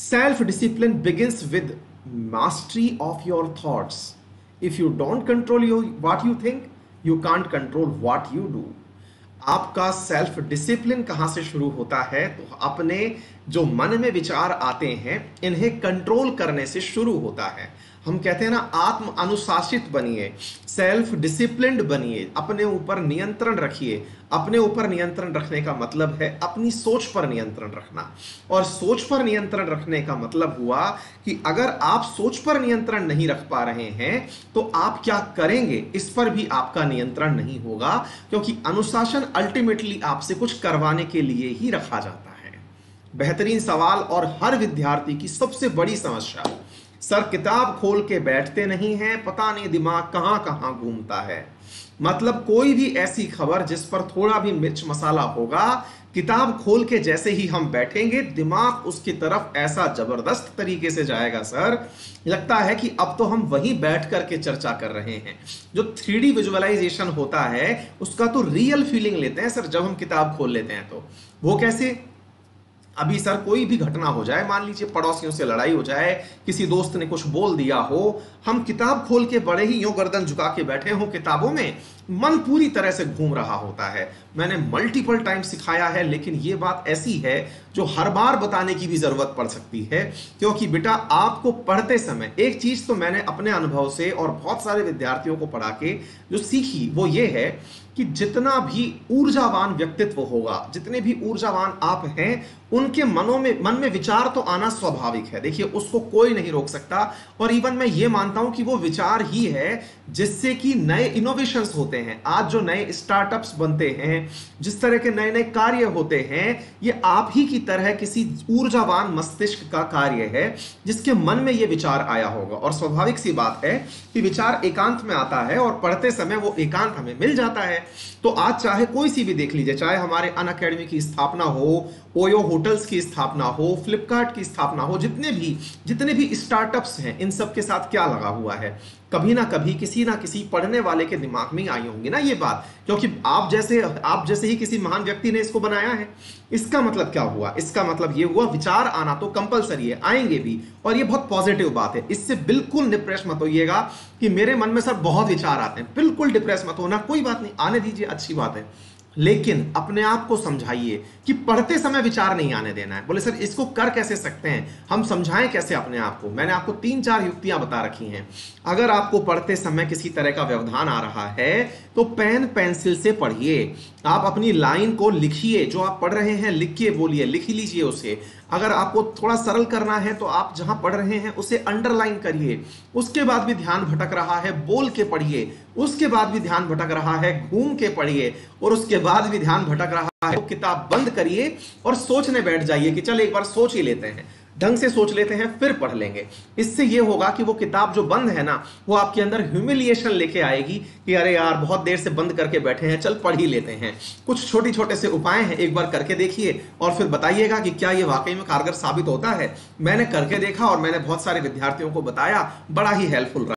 Self discipline begins with mastery of your thoughts. If you don't control what you think, you can't control what you do. आपका self discipline कहां से शुरू होता है? तो अपने जो मन में विचार आते हैं इन्हें कंट्रोल करने से शुरू होता है। हम कहते हैं ना, आत्म अनुशासित बनिए, सेल्फ डिसिप्लिन्ड बनिए, अपने ऊपर नियंत्रण रखिए। अपने ऊपर नियंत्रण रखने का मतलब है अपनी सोच पर नियंत्रण रखना, और सोच पर नियंत्रण रखने का मतलब हुआ कि अगर आप सोच पर नियंत्रण नहीं रख पा रहे हैं तो आप क्या करेंगे इस पर भी आपका नियंत्रण नहीं होगा, क्योंकि अनुशासन अल्टीमेटली आपसे कुछ करवाने के लिए ही रखा जाता है। बेहतरीन सवाल और हर विद्यार्थी की सबसे बड़ी समस्या, सर किताब खोल के बैठते नहीं हैं, पता नहीं दिमाग कहां कहां घूमता है। मतलब कोई भी ऐसी खबर जिस पर थोड़ा भी मिर्च मसाला होगा, किताब खोल के जैसे ही हम बैठेंगे दिमाग उसकी तरफ ऐसा जबरदस्त तरीके से जाएगा सर, लगता है कि अब तो हम वहीं बैठ करके चर्चा कर रहे हैं। जो 3D विजुअलाइजेशन होता है उसका तो रियल फीलिंग लेते हैं सर जब हम किताब खोल लेते हैं। तो वो कैसे? अभी सर कोई भी घटना हो जाए, मान लीजिए पड़ोसियों से लड़ाई हो जाए, किसी दोस्त ने कुछ बोल दिया हो, हम किताब खोल के बड़े ही यूं गर्दन झुका के बैठे हो किताबों में, मन पूरी तरह से घूम रहा होता है। मैंने मल्टीपल टाइम सिखाया है, लेकिन ये बात ऐसी है जो हर बार बताने की भी जरूरत पड़ सकती है, क्योंकि बेटा आपको पढ़ते समय एक चीज तो मैंने अपने अनुभव से और बहुत सारे विद्यार्थियों को पढ़ा के जो सीखी वो ये है कि जितना भी ऊर्जावान व्यक्तित्व होगा, जितने भी ऊर्जावान आप हैं, उनके मन में विचार तो आना स्वाभाविक है। देखिए उसको कोई नहीं रोक सकता, और इवन मैं ये मानता हूं कि वो विचार ही है जिससे कि नए इनोवेशंस होते हैं। आज जो नए स्टार्टअप्स बनते हैं, जिस तरह के नए नए कार्य होते हैं, ये आप ही की तरह किसी ऊर्जावान मस्तिष्क का कार्य है जिसके मन में ये विचार आया होगा। और स्वाभाविक सी बात है कि विचार एकांत में आता है और पढ़ते समय वो एकांत हमें मिल जाता है। तो आज चाहे कोई सी भी देख लीजिए, चाहे हमारे अनअकैडमी की स्थापना हो, ओयो होटल्स की स्थापना हो, फ्लिपकार्ट की स्थापना हो, जितने भी स्टार्टअप्स हैं, इन सब के साथ क्या लगा हुआ है? कभी ना कभी किसी ना किसी पढ़ने वाले के दिमाग में आई होंगी ना ये बात, क्योंकि आप जैसे ही किसी महान व्यक्ति ने इसको बनाया है। इसका मतलब क्या हुआ? इसका मतलब ये हुआ विचार आना तो कंपलसरी है, आएंगे भी, और ये बहुत पॉजिटिव बात है। इससे बिल्कुल डिप्रेस मत होइएगा कि मेरे मन में सर बहुत विचार आते हैं। बिल्कुल डिप्रेस मत होना, कोई बात नहीं, आने दीजिए, अच्छी बात है। लेकिन अपने आप को समझाइए कि पढ़ते समय विचार नहीं आने देना है। बोले सर इसको कर कैसे सकते हैं, हम समझाएं कैसे अपने आप को? मैंने आपको 3-4 युक्तियां बता रखी हैं। अगर आपको पढ़ते समय किसी तरह का व्यवधान आ रहा है तो पेन पेंसिल से पढ़िए। आप अपनी लाइन को लिखिए, जो आप पढ़ रहे हैं लिख के बोलिए, लिख लीजिए उसे। अगर आपको थोड़ा सरल करना है तो आप जहां पढ़ रहे हैं उसे अंडरलाइन करिए। उसके बाद भी ध्यान भटक रहा है, बोल के पढ़िए। उसके बाद भी ध्यान भटक रहा है, घूम के पढ़िए। और उसके बाद भी ध्यान भटक रहा है तो किताब बंद करिए और सोचने बैठ जाइए कि चल एक बार सोच ही लेते हैं, ढंग से सोच लेते हैं, फिर पढ़ लेंगे। इससे यह होगा कि वो किताब जो बंद है ना, वो आपके अंदर ह्यूमिलिएशन लेके आएगी कि अरे यार बहुत देर से बंद करके बैठे हैं, चल पढ़ ही लेते हैं। कुछ छोटे छोटे से उपाय हैं, एक बार करके देखिए और फिर बताइएगा कि क्या ये वाकई में कारगर साबित होता है। मैंने करके देखा और मैंने बहुत सारे विद्यार्थियों को बताया, बड़ा ही हेल्पफुल रहा।